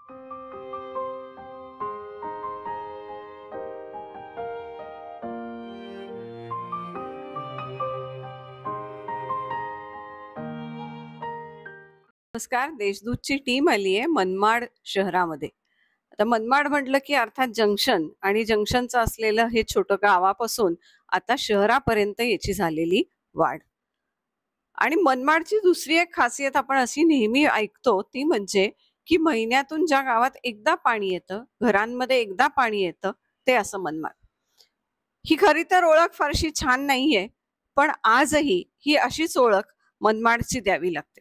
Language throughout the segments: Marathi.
नमस्कार. देशदूतची टीम आली आहे मनमाड शहरामध्ये. आता मनमाड म्हटलं की अर्थात जंक्शन आणि जंक्शनचं असलेलं हे छोटं गावापासून आता शहरापर्यंत याची झालेली वाढ. आणि मनमाडची दुसरी एक खासियत आपण अशी नेहमी ऐकतो ती म्हणजे की महिन्यातून ज्या गावात एकदा पाणी येतं, घरांमध्ये एकदा पाणी येतं, ते असं मनमाड. ही खरी तर ओळख फारशी छान नाहीये, पण आजही ही अशीच ओळख मनमाडची द्यावी लागते.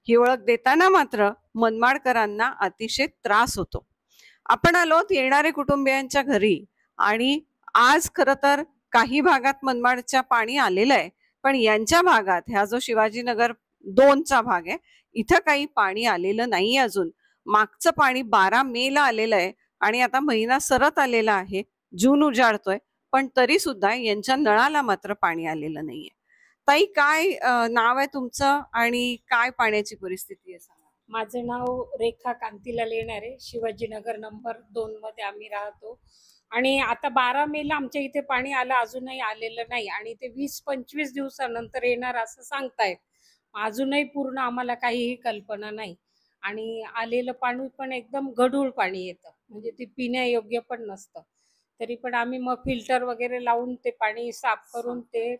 ही ओळख देताना मात्र मनमाडकरांना अतिशय त्रास होतो. आपण आलोत येणारे कुटुंबियांच्या घरी आणि आज खरं तर काही भागात मनमाडच्या पाणी आलेलं आहे, पण यांच्या भागात हा जो शिवाजीनगर 2चा भाग आहे, इथं काही पाणी आलेलं नाही अजून. मागचं पाणी 12 मेला आलेलं आहे आणि आता महिना सरत आलेला आहे, जून उजाडतोय, पण तरी सुद्धा यांच्या नळाला मात्र पाणी आलेलं नाहीये. ताई, काय नाव आहे तुमचं आणि काय पाण्याची परिस्थिती आहे सांगा. माझं नाव रेखा कांतीलाल येणारे, शिवाजीनगर नंबर 2 मध्ये आम्ही राहतो. आणि आता 12 मेला आमच्या इथे पाणी आलं, अजूनही आलेलं नाही आणि ते 20-25 दिवसानंतर येणार असं सांगतायत. अजूनही पूर्ण आम्हाला काहीही कल्पना नाही. आणि आलेलं पाणी पण एकदम गढूळ पाणी येतं, म्हणजे ते पिण्यायोग्य पण नसतं. तरी पण आम्ही मग फिल्टर वगैरे लावून ते पाणी साफ करून ते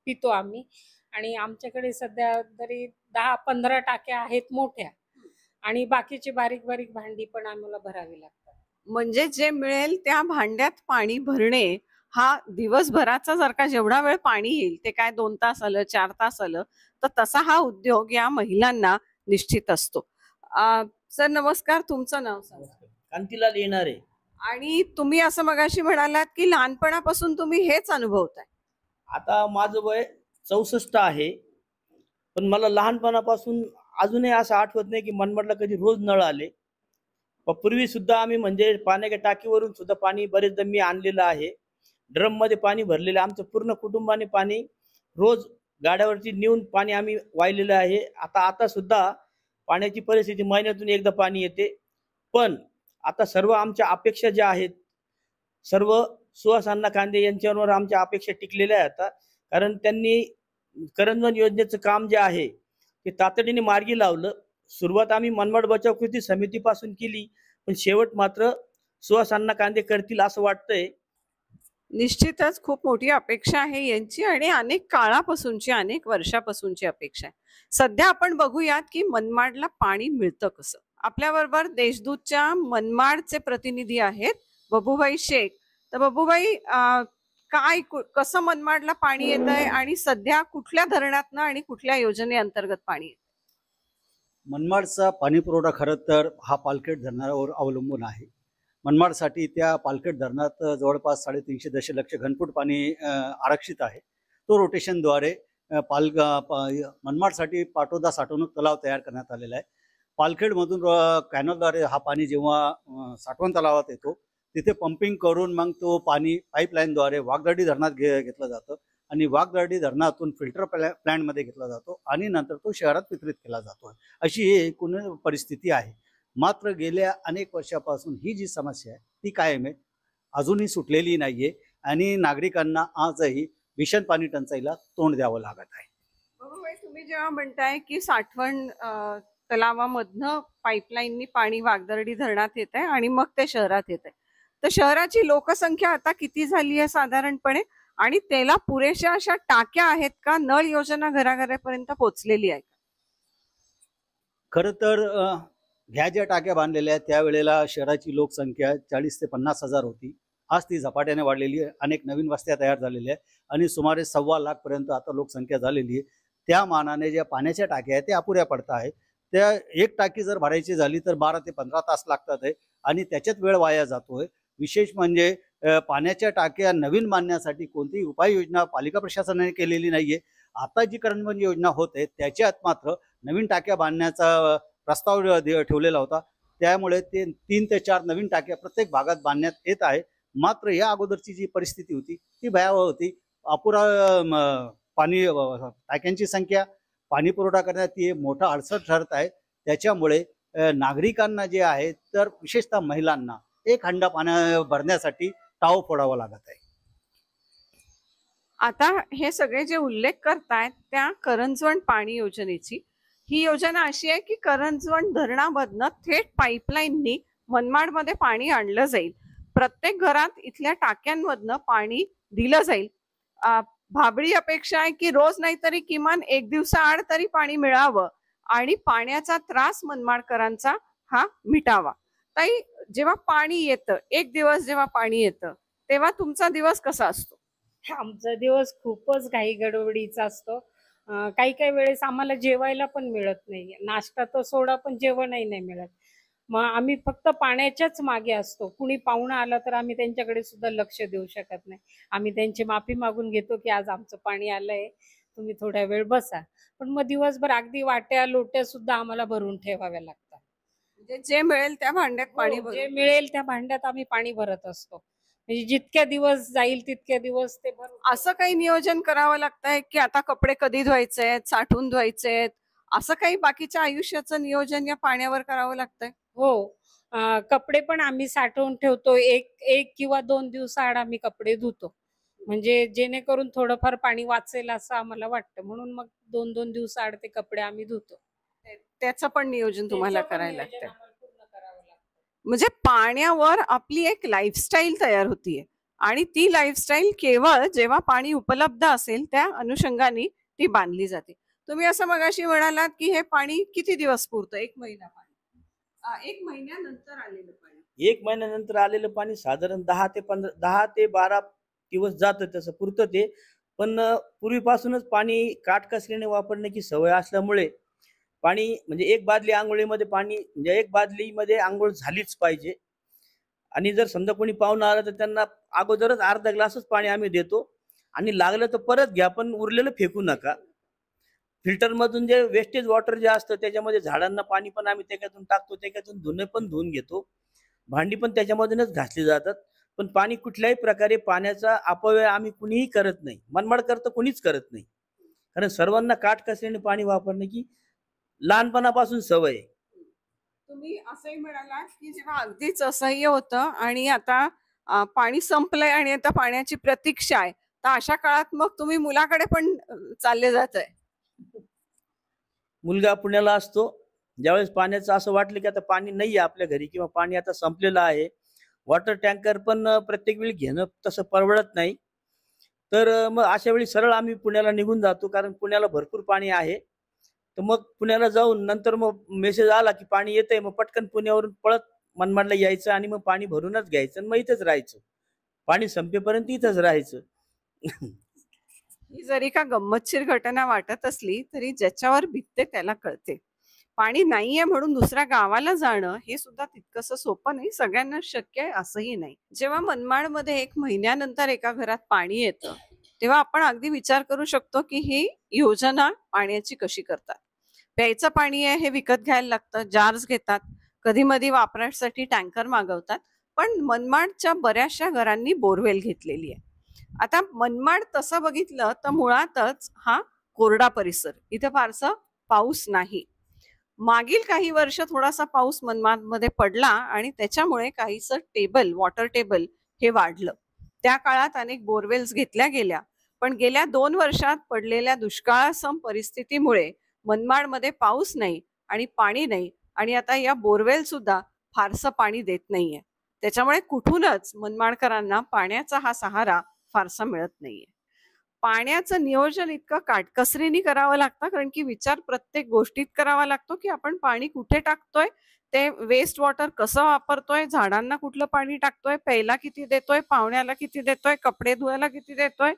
पितो आम्ही. आणि आमच्याकडे सध्या तरी 10-15 टाक्या आहेत मोठ्या, आणि बाकीची बारीक बारीक भांडी पण आम्हाला भरावी लागतात. म्हणजे जे मिळेल त्या भांड्यात पाणी भरणे हा दिवसभराचा, जर का जेवढा वेळ पाणी येईल ते काय 2 तास आलं, 4 तास आलं, तर तसा हा उद्योग या महिलांना निश्चित असतो. सर नमस्कार, तुमचं नाव सांगा. कांतीलाल येणारे. आणि तुम्ही असं मगाशी म्हणालात की लहानपणापासून तुम्ही हेच अनुभवताय. आता माझं वय 64 आहे, पण मला लहानपणापासून अजूनही असं आठवत नाही की मनमाडला कधी रोज नळ आले. पूर्वी सुद्धा आम्ही म्हणजे पाण्याच्या टाकीवरून सुद्धा पाणी बरेचदा मी आणलेलं आहे. ड्रम मध्ये पाणी भरलेलं, आमचं पूर्ण कुटुंबाने पाणी रोज गाड्यावरती नेऊन पाणी आम्ही वाहिलेलं आहे. आता सुद्धा पाण्याची परिस्थिती महिन्यातून एकदा पाणी येते. पण आता सर्व आमच्या अपेक्षा ज्या आहेत, सर्व सुहास अण्णा कांदे यांच्यावर आमच्या अपेक्षा टिकलेल्या आहेत. आता कारण त्यांनी करंजवन योजनेचं काम जे आहे ते तातडीने मार्गी लावलं. सुरुवात आम्ही मनमाड बचाव कृती समितीपासून केली, पण शेवट मात्र सुहास अण्णा कांदे करतील असं वाटतंय. निश्चितच खूप मोठी अपेक्षा आहे यांची आणि अनेक काळापासूनची, अनेक वर्षापासूनची अपेक्षा आहे. सध्या आपण बघूयात की मनमाडला पाणी मिळतं कसं. आपल्याबरोबर देशदूतच्या मनमाडचे प्रतिनिधी आहेत बबूभाई शेख. तर बबूभाई, कसं मनमाडला पाणी येत आहे आणि सध्या कुठल्या धरणातनं आणि कुठल्या योजनेअंतर्गत पाणी येतं? मनमाडचा पाणी पुरवठा खरं तर हा पालखेड धरणावर अवलंबून आहे. मनमाडसाठी त्या पालखेड धरणात जवळपास 350 दशलक्ष घनफूट पाणी आरक्षित आहे. तो रोटेशनद्वारे मनमाडसाठी पाटोदा साठवणूक तलाव तयार करण्यात आलेला आहे. पालखेडमधून कॅनलद्वारे हा पाणी जेव्हा साठवण तलावात येतो तिथे पंपिंग करून मग तो पाणी पाईपलाईनद्वारे वाघदर्डी धरणात घेतलं जातं आणि वाघदर्डी धरणातून फिल्टर प्लॅन्टमध्ये घेतला जातो आणि नंतर तो शहरात वितरित केला जातो. अशी ही एकूण परिस्थिती आहे. मात्र गेल्या अनेक वर्षापासून ही जी समस्या आहे ती कायम आहे, अजूनही सुटलेली नाहीये आणि नागरिकांना आजही भीषण पाणी टंचाईला तोंड द्यावं लागत आहे. तुम्ही जेव्हा म्हणताय की साठवण तलावामधनं पाईपलाईननी पाणी वाघदर्डी धरणात येत आहे आणि मग ते शहरात येत आहे, तर शहराची लोकसंख्या आता किती झाली आहे साधारणपणे आणि त्याला पुरेशा अशा टाक्या आहेत का? नळ योजना घराघरापर्यंत पोहोचलेली आहे? खरं तर ह्या ज्या टाक्या बांधलेल्या आहेत त्यावेळेला शहराची लोकसंख्या 40 ते 50 हजार होती. आज ती झपाट्याने वाढलेली आहे. अनेक नवीन वस्त्या तयार झालेल्या आहेत आणि सुमारे 1.25 लाख पर्यंत आता लोकसंख्या झालेली आहे. त्या मानाने ज्या पाण्याच्या टाक्या आहेत त्या अपुऱ्या पडत आहेत. त्या एक टाकी जर भरायची झाली तर 12 ते 15 तास लागतात आहे आणि त्याच्यात वेळ वाया जातोय. विशेष म्हणजे पाण्याच्या टाक्या नवीन बांधण्यासाठी कोणतीही उपाययोजना पालिका प्रशासनाने केलेली नाहीये. आता जी करंजवन योजना होते त्याच्यात मात्र नवीन टाक्या बांधण्याचा प्रस्ताव ठेवलेला होता. त्यामुळे ते 3 ते 4 नवीन टाक्या प्रत्येक भागात बांधण्यात येत आहे. मात्र या अगोदरची जी परिस्थिती होती ती भयावह होती. अपुरा पाणी टाक्यांची संख्या, पाणी पुरवठा करण्यात ती मोठा अडचण ठरत आहे. त्याच्यामुळे नागरिकांना जे आहे तर विशेषतः महिलांना एक हंडा पाण्या भरण्यासाठी टाव फोडावा लागत आहे. आता हे सगळे जे उल्लेख करतायत त्या करंजवण पाणी योजनेची, ही योजना अशी आहे की करंजवण धरणामधनं थेट पाईपलाईननी मनमाडमध्ये पाणी आणलं जाईल. प्रत्येक घरात इथल्या टाक्यांमधनं पाणी दिलं जाईल. भाबडी अपेक्षा आहे की रोज नाही तरी किमान एक दिवसाआड तरी पाणी मिळावं आणि पाण्याचा त्रास मनमाडकरांचा हा मिटावा. ताई, जेव्हा पाणी येतं, एक दिवस जेव्हा पाणी येतं तेव्हा तुमचा दिवस कसा असतो? आमचा दिवस खूपच घाई गडबडीचा असतो. काही काही वेळेस आम्हाला जेवायला पण मिळत नाही. नाश्ता तर सोडा, पण जेवणही नाही मिळत. मग आम्ही फक्त पाण्याच्याच मागे असतो. कुणी पाहुणा आला तर आम्ही त्यांच्याकडे सुद्धा लक्ष देऊ शकत नाही. आम्ही त्यांची माफी मागून घेतो की आज आमचं पाणी आलंय, तुम्ही थोड्या वेळ बसा. पण मग दिवसभर अगदी वाट्या लोट्या सुद्धा आम्हाला भरून ठेवाव्या लागतात. म्हणजे जे मिळेल त्या भांड्यात पाणी हो, जे भरून. मिळेल त्या भांड्यात आम्ही पाणी भरत असतो. म्हणजे जितक्या दिवस जाईल तितक्या दिवस ते भरून. असं काही नियोजन करावं लागतंय की आता कपडे कधी धुवायचे आहेत, साठवून धुवायचे आहेत, असं काही बाकीच्या आयुष्याचं नियोजन या पाण्यावर करावं लागतंय? हो. कपडे पण आम्ही साठवून ठेवतो. एक किंवा 2 दिवसाआड आम्ही कपडे धुतो. म्हणजे जेणेकरून थोडंफार पाणी वाचेल असं आम्हाला वाटतं. म्हणून मग 2-2 दिवसाआड ते कपडे आम्ही धुतो. त्याचं पण नियोजन तुम्हाला त्याचं पण करायला नियोजन लागतंय. आम्हाला पूर्ण करावं लागतं. म्हणजे पाण्यावर आपली एक लाईफस्टाईल तयार होतीये आणि ती लाईफस्टाईल केवळ जेव्हा पाणी उपलब्ध असेल त्या अनुषंगाने ती बांधली जाते. तुम्ही असं मगाशी म्हणालात की हे पाणी किती दिवस पुरतं? 1 महिना पाणी. 1 महिन्यानंतर आलेलं पाणी. 1 महिन्यानंतर आलेलं पाणी साधारण 10 ते 12 दिवस जातं, तसं पुरतं ते. पण पूर्वीपासूनच पाणी काटकसरीने वापरण्याची सवय असल्यामुळे पाणी म्हणजे एक बादली आंघोळीमध्ये पाणी म्हणजे एक बादलीमध्ये आंघोळ झालीच पाहिजे. आणि जर समजा कोणी पाहुणा आला तर त्यांना अगोदरच अर्धा ग्लासच पाणी आम्ही देतो आणि लागलं तर परत घ्या, पण उरलेलं फेकू नका. फिल्टर मधून जे वेस्टेज वॉटर जे असतं त्याच्यामध्ये झाडांना पाणी पण आम्ही त्याच्यातून टाकतो, त्याच्यातून धुणं पण धुवून घेतो, भांडी पण त्याच्यामधूनच घासली जातात. पण पाणी कुठल्याही प्रकारे पाण्याचा अपव्यय आम्ही कुणीही करत नाही, मनमाडकर तर कुणीच करत नाही. कारण सर्वांना काटकसरीने पाणी वापरण्याची लहानपणापासून सवय आहे. तुम्ही असंही म्हणालात की जेव्हा अगदीच असह्य होतं आणि आता पाणी संपलंय आणि आता पाण्याची प्रतीक्षा आहे, तर अशा काळात मग तुम्ही मुलाकडे पण चालले जात आहे. मुलगा पुण्याला असतो. ज्यावेळेस पाण्याचं असं वाटलं की आता पाणी नाही आहे आपल्या घरी किंवा पाणी आता संपलेलं आहे, वॉटर टँकर पण प्रत्येक वेळी घेणं तसं परवडत नाही. तर मग अशा वेळी सरळ आम्ही पुण्याला निघून जातो, कारण पुण्याला भरपूर पाणी आहे. तर मग पुण्याला जाऊन नंतर मग मेसेज आला की पाणी येतंय, मग पटकन पुण्यावरून पळत मनमाडला यायचं आणि मग पाणी भरूनच घ्यायचं आणि मग इथंच राहायचं. पाणी संपेपर्यंत इथंच राहायचं. ही जरी का गंमतशीर घटना वाटत असली तरी ज्याच्यावर बितते त्याला कळते. पाणी नाहीये म्हणून दुसऱ्या गावाला जाणं हे सुद्धा तितकंसं सोपं नाही, सगळ्यांना शक्य आहे असंही नाही. जेव्हा मनमाडमध्ये 1 महिन्यानंतर एका घरात पाणी येतं तेव्हा आपण अगदी विचार करू शकतो की ही योजना पाण्याची कशी करतात. प्यायचं पाणी आहे हे विकत घ्यायला लागतं, जार्स घेतात, कधी मधी वापरासाठी टँकर मागवतात. पण मनमाडच्या बऱ्याचशा घरांनी बोरवेल घेतलेली आहे. आता मनमाड तसं बघितलं तर मुळातच हा कोरडा परिसर, इथे फारसा पाऊस नाही. मागील काही वर्ष थोडासा पाऊस मनमाडमध्ये पडला आणि त्याच्यामुळे काहीसं वॉटर टेबल हे वाढलं. त्या काळात अनेक बोरवेल्स घेतल्या गेल्या, पण गेल्या 2 वर्षात पडलेल्या दुष्काळासम परिस्थितीमुळे मनमाडमध्ये पाऊस नाही आणि पाणी नाही आणि आता या बोरवेल सुद्धा फारसं पाणी देत नाहीये. त्याच्यामुळे कुठूनच मनमाडकरांना पाण्याचा हा सहारा फारसा मिळत नाहीये. पाण्याचं नियोजन इतकं काटकसरीने करावं लागतं, कारण की विचार प्रत्येक गोष्टीत करावा लागतो की आपण पाणी कुठे टाकतोय, ते वेस्ट वॉटर कसं वापरतोय, झाडांना कुठलं पाणी टाकतोय, प्यायला किती देतोय, पाहुण्याला किती देतोय, कपडे धुवायला किती देतोय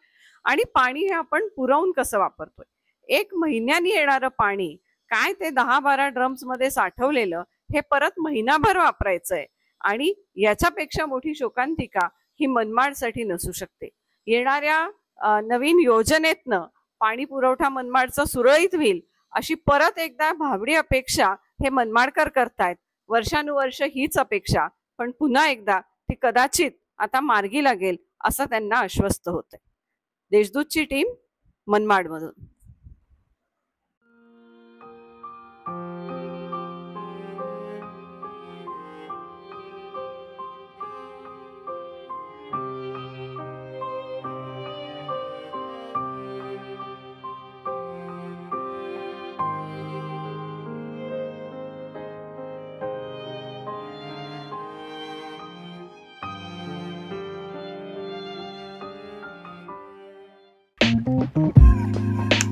आणि पाणी हे आपण पुरवून कसं वापरतोय. 1 महिन्यानी येणारं पाणी काय ते 10-12 ड्रम्स मध्ये साठवलेलं हे परत महिनाभर वापरायचंय आणि याच्यापेक्षा मोठी शोकांतिका ही मनमाडसाठी नसू शकते. येणाऱ्या नवीन योजनेतनं पाणी पुरवठा मनमाडचा सुरळीत होईल अशी परत एकदा भाबडी अपेक्षा हे मनमाडकर करतायत. वर्षानुवर्ष हीच अपेक्षा, पण पुन्हा एकदा ती कदाचित आता मार्गी लागेल असं त्यांना आश्वस्त होतंय. देशदूतची टीम मनमाडमधून. धन्यवाद.